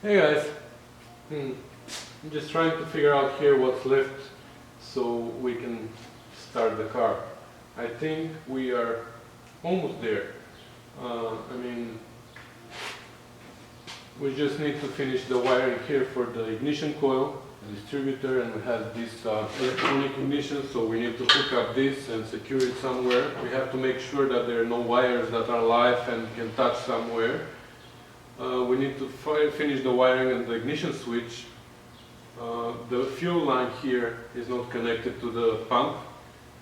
Hey guys, I'm just trying to figure out here what's left so we can start the car. I think we are almost there. We just need to finish the wiring here for the ignition coil, the distributor, and we have this electronic ignition, so we need to hook up this and secure it somewhere. We have to make sure that there are no wires that are live and can touch somewhere. We need to finish the wiring and the ignition switch. The fuel line here is not connected to the pump,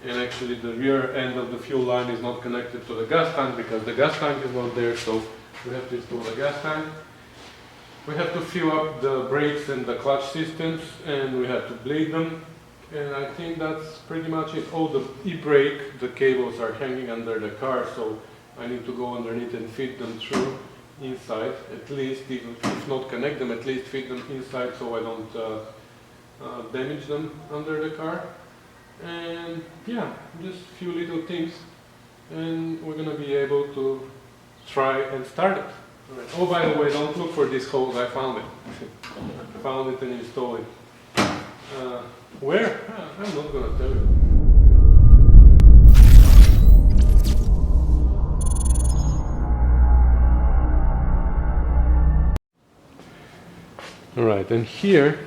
and actually the rear end of the fuel line is not connected to the gas tank because the gas tank is not there, so we have to install the gas tank. We have to fill up the brakes and the clutch systems, and we have to bleed them, and I think that's pretty much it. Oh, the e-brake, the cables are hanging under the car, so I need to go underneath and feed them through inside, at least, even if not connect them, at least feed them inside so I don't damage them under the car. And yeah, just a few little things, and we're gonna be able to try and start it. Right. Oh, by the way, don't look for this hose, I found it. I found it and installed it. Where? I'm not gonna tell you. Alright, and here,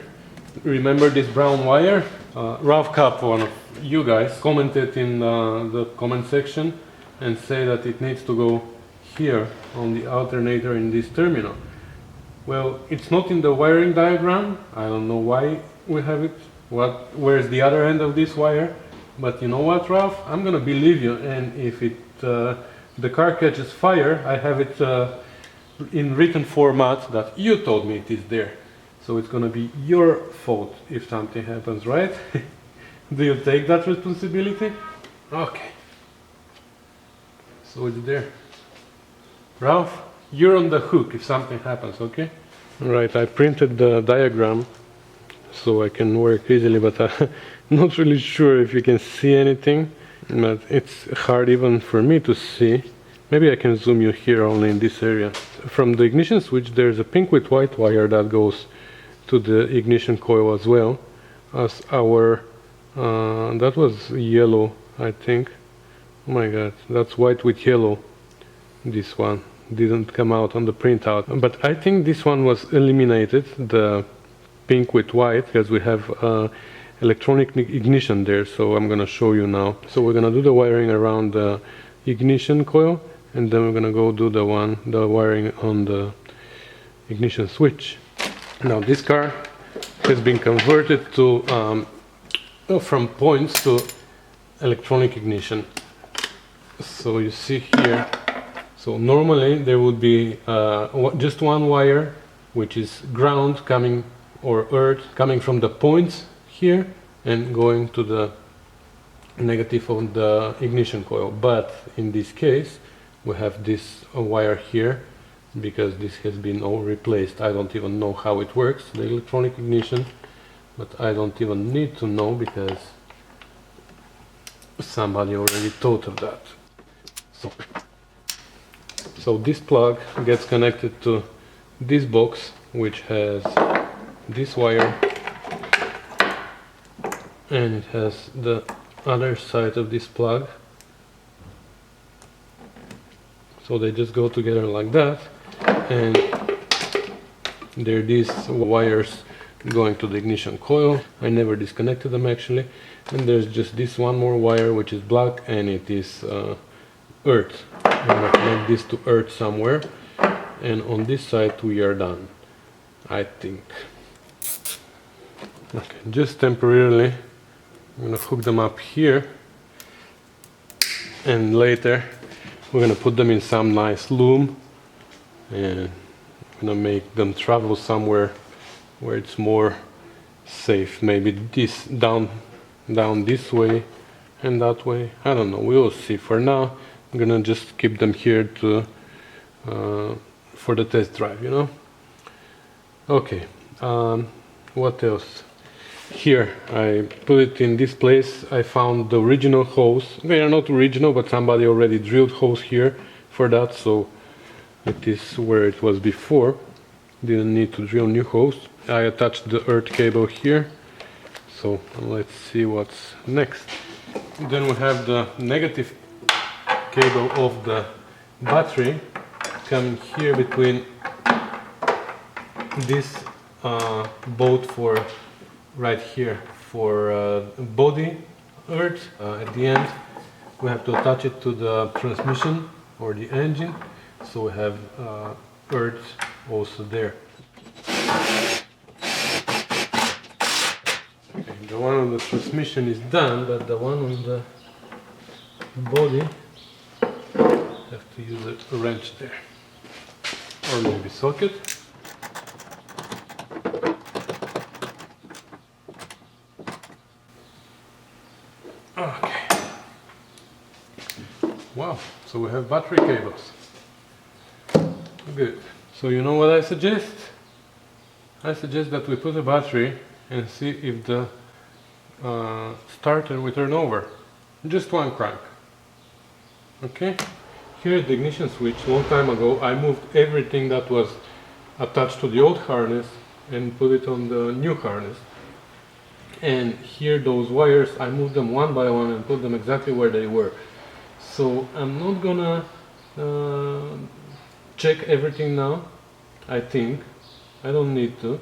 remember this brown wire? Ralph Cup, one of you guys, commented in the comment section and say that it needs to go here on the alternator in this terminal. Well, it's not in the wiring diagram. I don't know why we have it. Where's the other end of this wire? But you know what, Ralph? I'm gonna believe you, and if the car catches fire, I have it in written format that you told me it is there. So it's gonna be your fault if something happens, right? Do you take that responsibility? Okay. So it's there. Ralph, you're on the hook if something happens, okay? Right, I printed the diagram so I can work easily, but I'm not really sure if you can see anything. But it's hard even for me to see. Maybe I can zoom you here only in this area. From the ignition switch there's a pink with white wire that goes to the ignition coil as well as our that was yellow, I think. Oh my god, that's white with yellow. This one didn't come out on the printout, but I think this one was eliminated, the pink with white, because we have electronic ignition there, so I'm gonna show you now. So we're gonna do the wiring around the ignition coil, and then we're gonna go do the wiring on the ignition switch. Now this car has been converted to from points to electronic ignition. So you see here, so normally there would be just one wire, which is ground coming, or earth coming from the points here and going to the negative of the ignition coil. But in this case we have this wire here, because this has been all replaced. I don't even know how it works, the electronic ignition, but I don't even need to know because somebody already thought of that. So this plug gets connected to this box, which has this wire, and it has the other side of this plug. So they just go together like that, and there are these wires going to the ignition coil. I never disconnected them actually. And there's just this one more wire which is black, and it is earth. I'm gonna connect this to earth somewhere, and on this side we are done, I think. Okay, just temporarily I'm gonna hook them up here, and later we're gonna put them in some nice loom, and I'm gonna make them travel somewhere where it's more safe. Maybe this down this way and that way. I don't know, we'll see. For now I'm gonna just keep them here to for the test drive, you know. Okay, what else? Here I put it in this place. I found the original hose. They are not original, but somebody already drilled holes here for that, so it is where it was before. didn't need to drill new holes. I attached the earth cable here, so let's see what's next. Then we have the negative cable of the battery coming here between this bolt for right here for body earth. At the end we have to attach it to the transmission or the engine, so we have earth also there. Okay, the one on the transmission is done, but the one on the body have to use a wrench there, or maybe socket. Okay. Wow, so we have battery cables. Good. So you know what I suggest? I suggest that we put a battery and see if the starter will turn over. Just one crank. Okay? Here at the ignition switch, long time ago, I moved everything that was attached to the old harness and put it on the new harness. And here those wires, I moved them one by one and put them exactly where they were. So I'm not gonna check everything now, I think. I don't need to.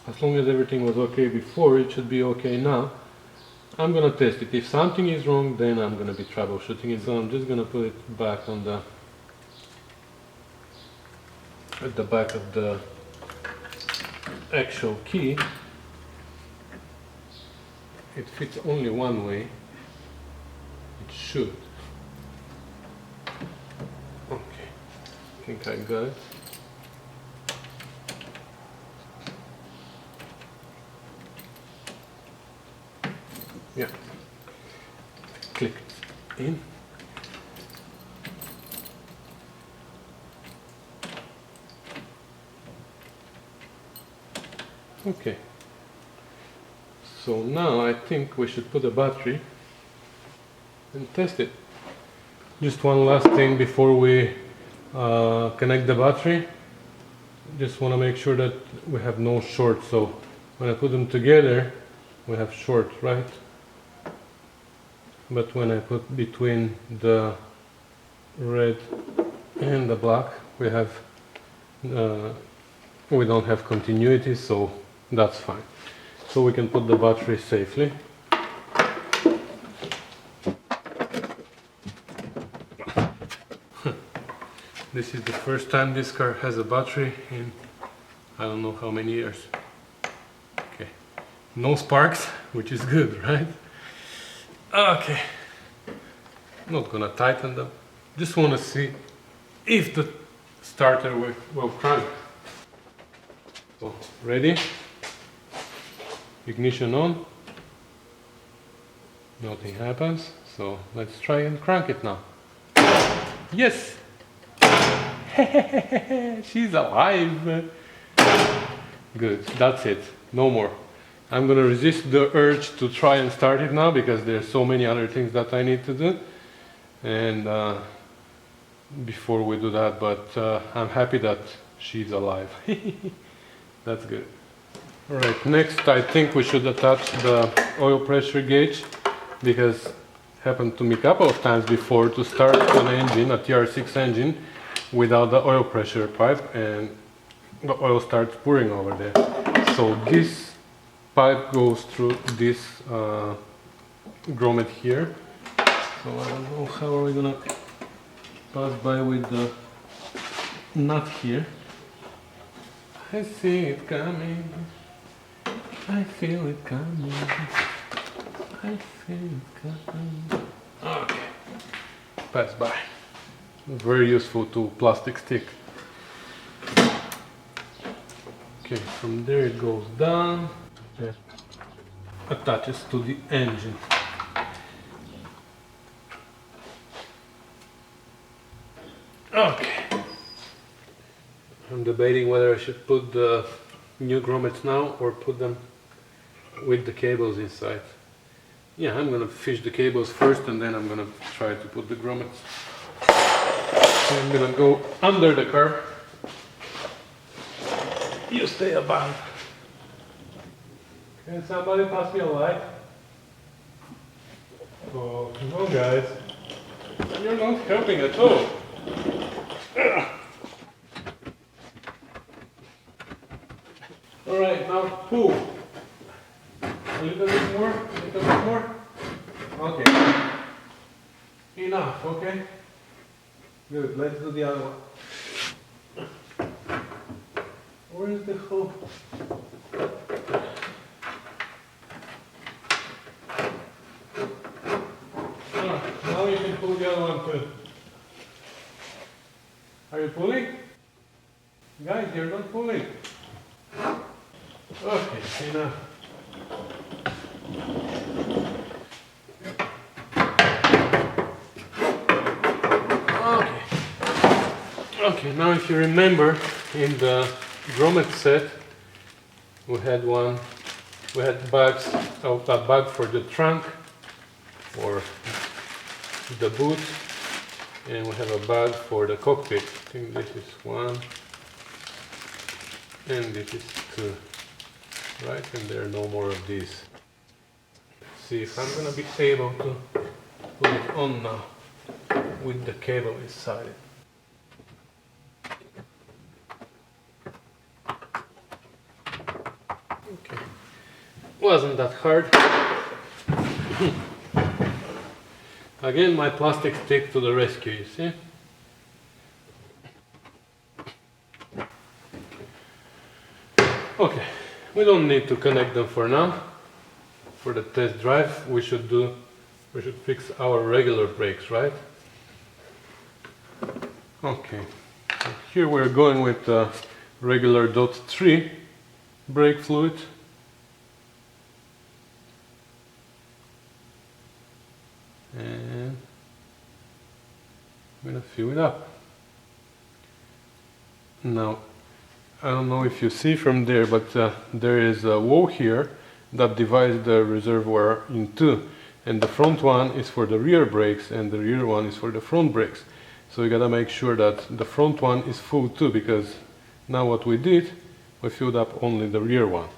As long as everything was okay before, it should be okay now. I'm gonna test it. If something is wrong, then I'm gonna be troubleshooting it. So I'm just gonna put it back on the at the back of the actual key. It fits only one way. It should. Okay, I think I got it. Yeah, click in. Okay, so now I think we should put a battery and test it. Just one last thing before we connect the battery. Just want to make sure that we have no short, so when I put them together we have short, right? But when I put between the red and the black, we have we don't have continuity, so that's fine. So we can put the battery safely. This is the first time this car has a battery in I don't know how many years. Okay, no sparks, which is good, right? Okay, not gonna tighten them. Just want to see if the starter will crank. So, ready? Ignition on. Nothing happens, so let's try and crank it now. Yes! She's alive! Good, that's it. No more. I'm gonna resist the urge to try and start it now because there's so many other things that I need to do. And before we do that, but I'm happy that she's alive. That's good. Alright, next I think we should attach the oil pressure gauge, because it happened to me a couple of times before to start an engine, a TR6 engine, without the oil pressure pipe, and the oil starts pouring over there. So this pipe goes through this grommet here. So I don't know how are we gonna pass by with the nut here. I see it coming. I feel it coming. I feel it coming. Okay. Pass by. Very useful tool, plastic stick. Okay, from there it goes down. It attaches to the engine. Okay. I'm debating whether I should put the new grommets now or put them with the cables inside. Yeah, I'm gonna fish the cables first and then I'm gonna try to put the grommets. So I'm gonna go under the car. You stay above. Can somebody pass me a light? Oh, no guys. You're not helping at all. Alright, now pull. A little bit more, a little bit more. Okay. Enough, okay? Good, let's do the other one. Where is the hole? Now you can pull the other one too. Are you pulling? Guys, you're not pulling. Okay, enough. Okay, now if you remember, in the grommet set, we had bags, a bag for the trunk, or the boot, and we have a bag for the cockpit. I think this is one, and this is two, right? And there are no more of these. Let's see if I'm gonna be able to put it on now with the cable inside it. Okay, wasn't that hard. Again, my plastic stick to the rescue, you see? Okay, we don't need to connect them for now. For the test drive, we should fix our regular brakes, right? Okay, here we're going with regular .3 brake fluid. And I'm gonna fill it up. Now, I don't know if you see from there, but there is a wall here that divides the reservoir in two, and the front one is for the rear brakes and the rear one is for the front brakes. So you gotta make sure that the front one is full too, because now what we did, we filled up only the rear one.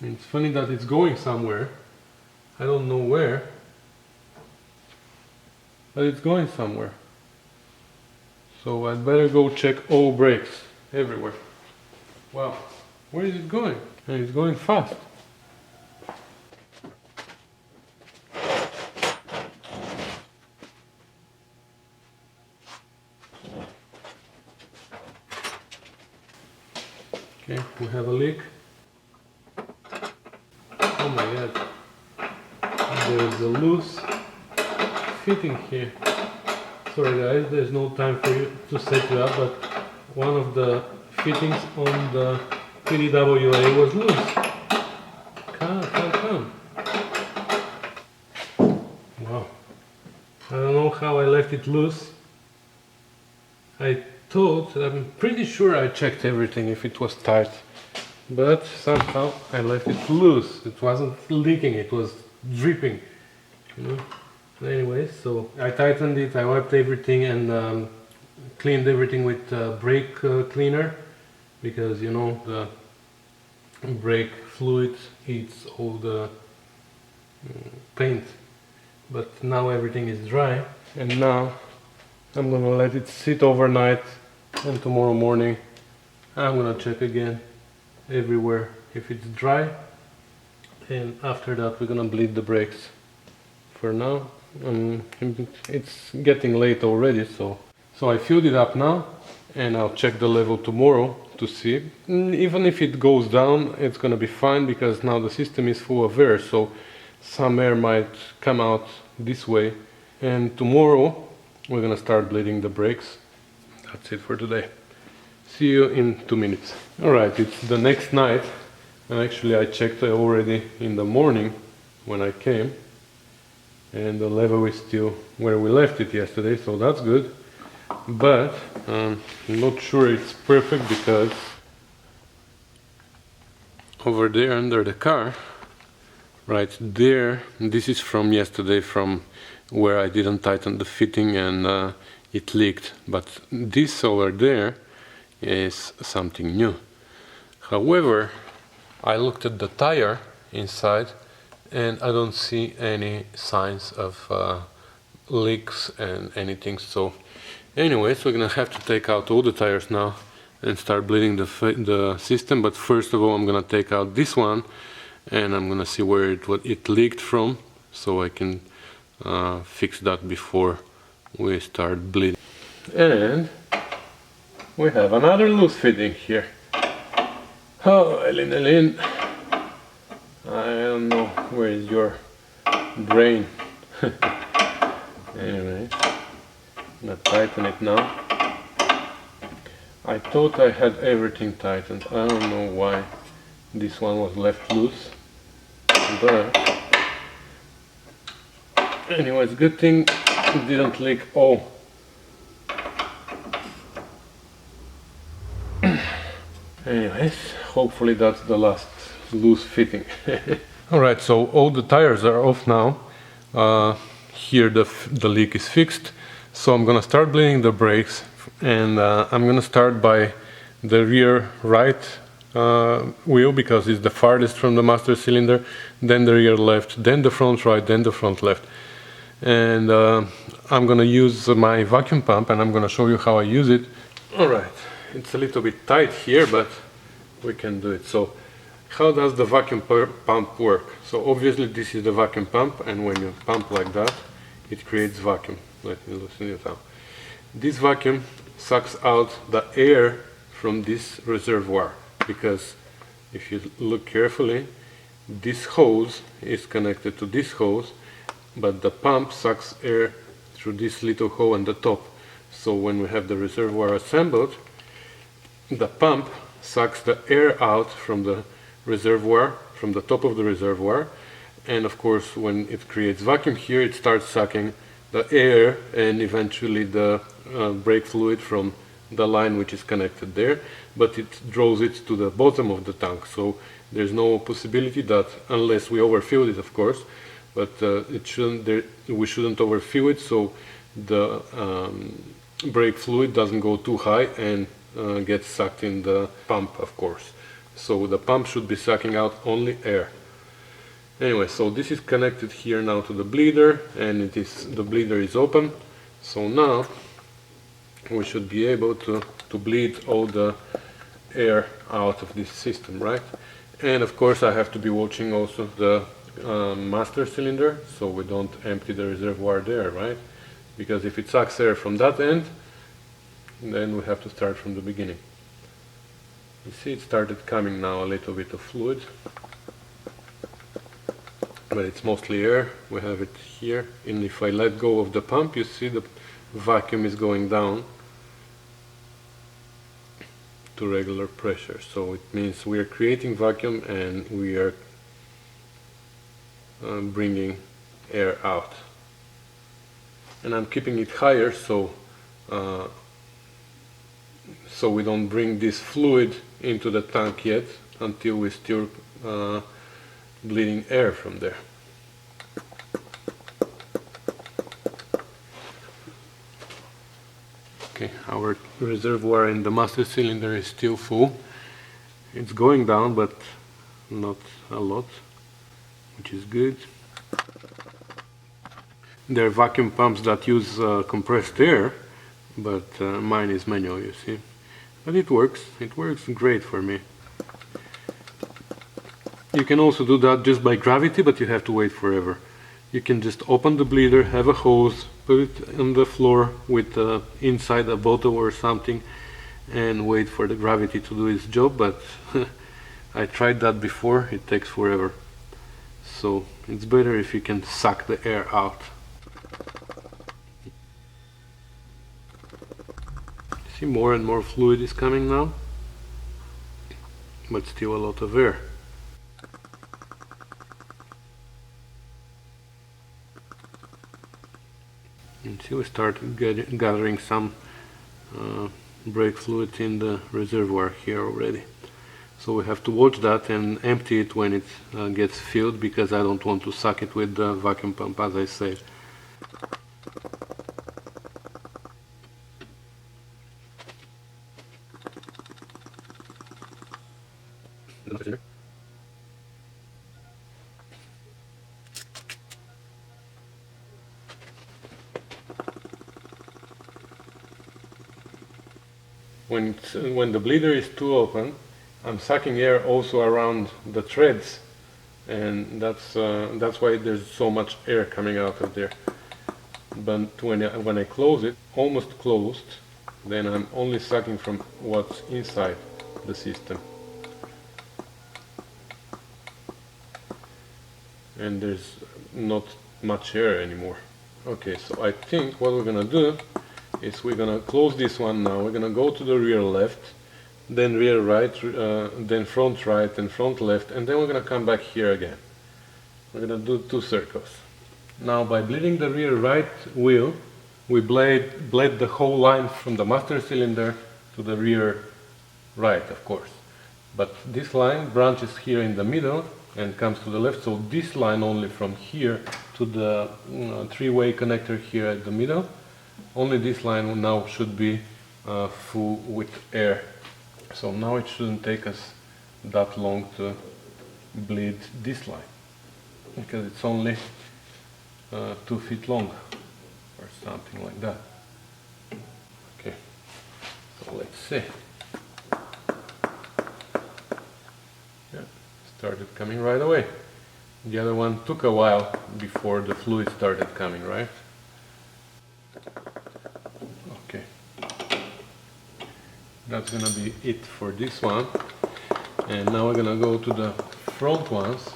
And it's funny that it's going somewhere. I don't know where, but it's going somewhere. So I'd better go check all brakes everywhere. Wow, where is it going? And it's going fast. Okay, we have a leak. Oh my god. There's a loose fitting here. Sorry guys, there's no time for you to set you up, but one of the fittings on the PDWA was loose. Come. Wow. I don't know how I left it loose. I'm pretty sure I checked everything if it was tight, but somehow I left it loose. It wasn't leaking, it was dripping, you know. Anyway, so I tightened it, I wiped everything and cleaned everything with brake cleaner, because you know the brake fluid eats all the paint. But now everything is dry, and now I'm gonna let it sit overnight, and tomorrow morning I'm gonna check again everywhere if it's dry, and after that we're gonna bleed the brakes. For now, it's getting late already, so I filled it up now, and I'll check the level tomorrow to see. Even if it goes down, it's gonna be fine, because now the system is full of air, so some air might come out this way, and tomorrow we're gonna start bleeding the brakes. That's it for today. See you in 2 minutes. Alright, it's the next night, and actually I checked already in the morning when I came, and the level is still where we left it yesterday, so that's good. But I'm not sure it's perfect, because over there under the car, right there, this is from yesterday, from where I didn't tighten the fitting and it leaked. But this over there is something new. However, I looked at the tire inside and I don't see any signs of leaks and anything. So anyways, we're gonna have to take out all the tires now and start bleeding the system. But first of all, I'm gonna take out this one and I'm gonna see where it leaked from, so I can fix that before we start bleeding. And we have another loose fitting here. Oh, Elin, I don't know where is your brain. Anyway, I'm gonna tighten it now. I thought I had everything tightened. I don't know why this one was left loose, but anyways, good thing it didn't leak all. Anyways, hopefully that's the last loose fitting. Alright, so all the tires are off now. Here the leak is fixed. So I'm gonna start bleeding the brakes, and I'm gonna start by the rear right wheel, because it's the farthest from the master cylinder, then the rear left, then the front right, then the front left. And I'm gonna use my vacuum pump and I'm gonna show you how I use it. Alright, it's a little bit tight here, but we can do it. So how does the vacuum pump work? So obviously this is the vacuum pump, and when you pump like that, it creates vacuum. Let me loosen it up. This vacuum sucks out the air from this reservoir, because if you look carefully, this hose is connected to this hose, but the pump sucks air through this little hole on the top. So when we have the reservoir assembled, the pump sucks the air out from the reservoir, from the top of the reservoir, and of course when it creates vacuum here, it starts sucking the air and eventually the brake fluid from the line which is connected there, but it draws it to the bottom of the tank. So there's no possibility that, unless we overfill it of course, but we shouldn't overfill it, so the brake fluid doesn't go too high and gets sucked in the pump, of course. So the pump should be sucking out only air. Anyway, so this is connected here now to the bleeder, and the bleeder is open. So now we should be able to bleed all the air out of this system, right? And of course I have to be watching also the master cylinder, so we don't empty the reservoir there, right? Because if it sucks air from that end, then we have to start from the beginning. You see it started coming now, a little bit of fluid, but it's mostly air. We have it here, and if I let go of the pump, you see the vacuum is going down to regular pressure. So it means we are creating vacuum and we are bringing air out. And I'm keeping it higher so we don't bring this fluid into the tank yet, until we still bleeding air from there. Okay, our reservoir in the master cylinder is still full. It's going down, but not a lot, which is good. There are vacuum pumps that use compressed air, but mine is manual, you see. But it works great for me. You can also do that just by gravity, but you have to wait forever. You can just open the bleeder, have a hose, put it on the floor with inside a bottle or something, and wait for the gravity to do its job, but I tried that before, it takes forever. So it's better if you can suck the air out. See, more and more fluid is coming now, but still a lot of air. And see, we started gathering some brake fluid in the reservoir here already. So we have to watch that and empty it when it gets filled, because I don't want to suck it with the vacuum pump, as I said. When the bleeder is too open, I'm sucking air also around the threads, and that's why there's so much air coming out of there. But when I close it, almost closed, then I'm only sucking from what's inside the system. And there's not much air anymore. Okay, so I think what we're gonna do is we're gonna close this one now. We're gonna go to the rear left, then rear right, then front right and front left, and then we're gonna come back here again. We're gonna do 2 circles. Now by bleeding the rear right wheel, we bled the whole line from the master cylinder to the rear right, of course. But this line branches here in the middle and comes to the left, so this line only from here to the 3-way connector here at the middle, only this line now should be full with air. So now it shouldn't take us that long to bleed this line, because it's only 2 feet long or something like that. Okay, so let's see. Yeah, started coming right away. The other one took a while before the fluid started coming, right? Okay, that's gonna be it for this one. And now we're gonna go to the front ones.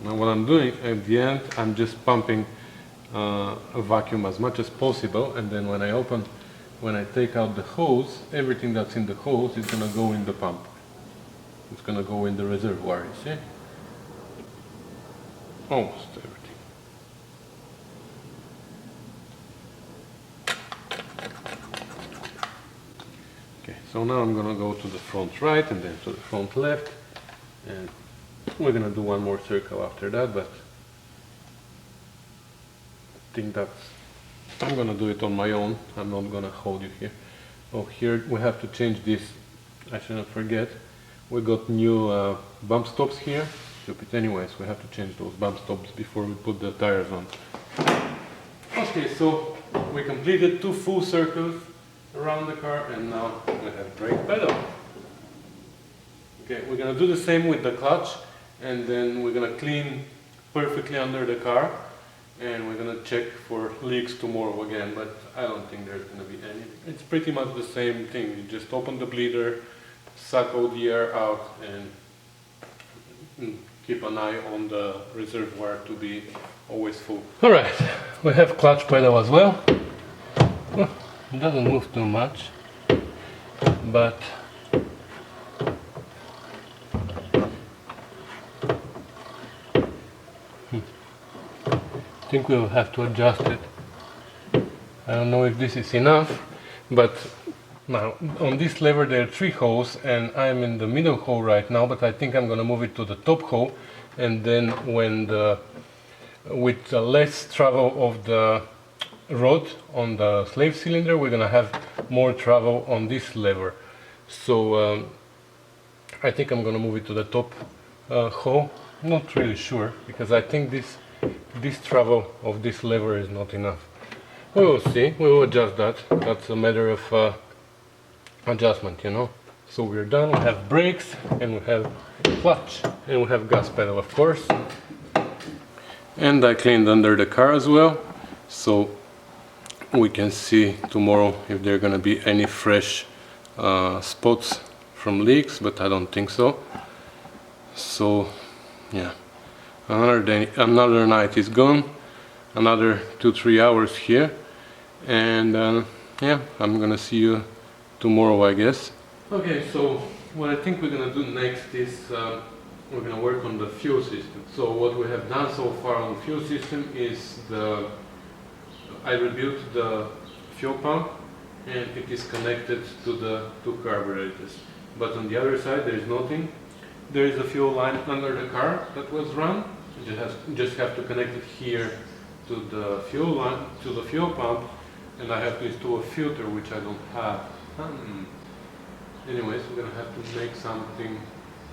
Now what I'm doing at the end, I'm just pumping a vacuum as much as possible, and then when I take out the hose, everything that's in the hose is gonna go in the pump. It's gonna go in the reservoir, you see? Almost everything. Okay, so now I'm gonna go to the front right and then to the front left, and we're gonna do one more circle after that, but I think I'm gonna do it on my own. I'm not gonna hold you here. Oh, here we have to change this. I shouldn't forget. We got new bump stops here. Stupid anyways, we have to change those bump stops before we put the tires on. Okay, so we completed 2 full circles around the car, and now we have brake pedal. Okay, we're gonna do the same with the clutch, and then we're gonna clean perfectly under the car, and we're gonna check for leaks tomorrow again, but I don't think there's gonna be any. It's pretty much the same thing. You just open the bleeder, suck all the air out, and keep an eye on the reservoir to be always full. Alright, we have clutch pedal as well. It doesn't move too much, but I think we'll have to adjust it. I don't know if this is enough, but now on this lever there are 3 holes, and I'm in the middle hole right now, but I think I'm gonna move it to the top hole, and then with the less travel of the rod on the slave cylinder, we're gonna have more travel on this lever. So I think I'm gonna move it to the top hole. Not really sure, because I think this travel of this lever is not enough. We will see, we will adjust that. That's a matter of adjustment, you know. So we're done. We have brakes, and we have clutch, and we have gas pedal, of course. And I cleaned under the car as well, so we can see tomorrow if there are gonna be any fresh spots from leaks, but I don't think so. So yeah, another day, another night is gone, another 2-3 hours here, and yeah, I'm gonna see you tomorrow, I guess. Okay, so what I think we're gonna do next is we're gonna work on the fuel system. So what we have done so far on the fuel system is I rebuilt the fuel pump, and it is connected to the 2 carburetors. But on the other side there is nothing. There is a fuel line under the car that was run. You just have to connect it here to the fuel line, to the fuel pump, and I have to install a filter, which I don't have. Anyways, we're gonna have to make something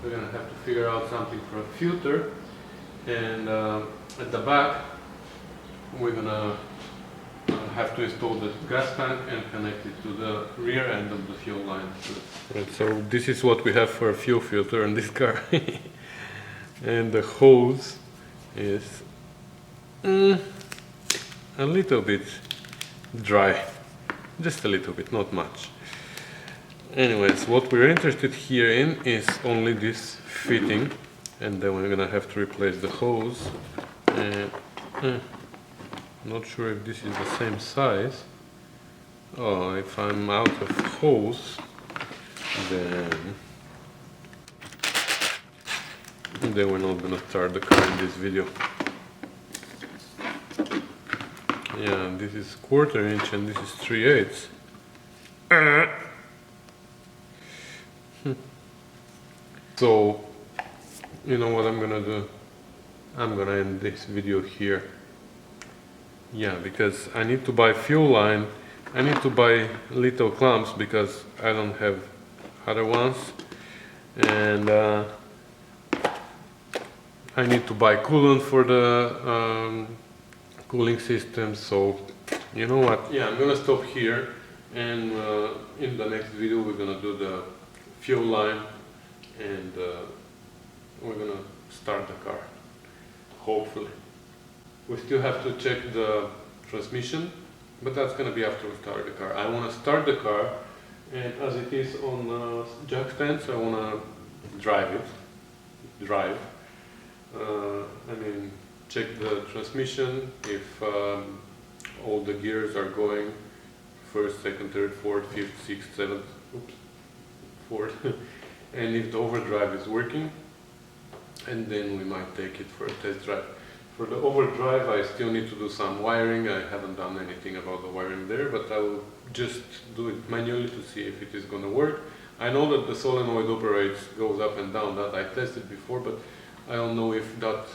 we're gonna have to figure out something for a filter, and at the back we're gonna have to install the gas tank and connect it to the rear end of the fuel line. Right, so this is what we have for a fuel filter in this car. And the hose is a little bit dry, just a little bit, not much. Anyways, what we're interested here in is only this fitting, and then we're gonna have to replace the hose. Not sure if this is the same size. Oh, if I'm out of hose, then we're not gonna start the car in this video. Yeah, this is 1/4 inch and this is 3/8. So, you know what I'm gonna do? I'm gonna end this video here. Yeah, because I need to buy fuel line, I need to buy little clamps because I don't have other ones, and I need to buy coolant for the cooling system. So you know what, yeah, I'm gonna stop here, and in the next video we're gonna do the fuel line, and we're gonna start the car, hopefully. We still have to check the transmission, but that's gonna be after we start the car. I wanna start the car, and as it is on jack stands, I wanna drive. I mean, check the transmission, if all the gears are going, first, second, third, fourth, fifth, sixth, seventh, fourth, and if the overdrive is working, and then we might take it for a test drive. For the overdrive, I still need to do some wiring. I haven't done anything about the wiring there, but I will just do it manually to see if it is going to work. I know that the solenoid operates, goes up and down, that I tested before, but I don't know if that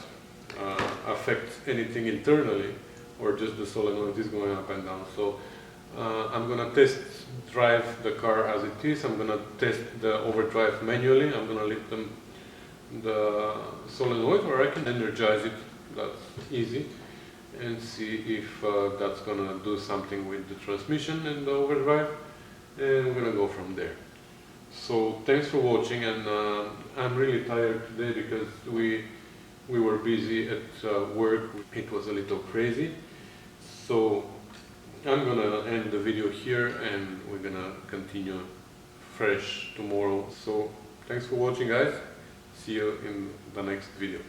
affects anything internally or just the solenoid is going up and down. So I'm going to test drive the car as it is. I'm going to test the overdrive manually. I'm going to leave the solenoid, or I can energize it. That's easy, and see if that's gonna do something with the transmission and the overdrive, and we're gonna go from there. So thanks for watching, and I'm really tired today because we were busy at work. It was a little crazy, so I'm gonna end the video here, and we're gonna continue fresh tomorrow. So thanks for watching, guys. See you in the next video.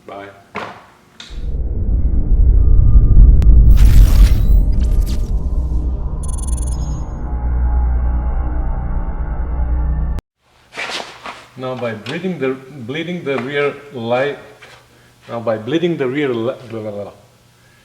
Bye. Now by bleeding the rear light, blah, blah, blah.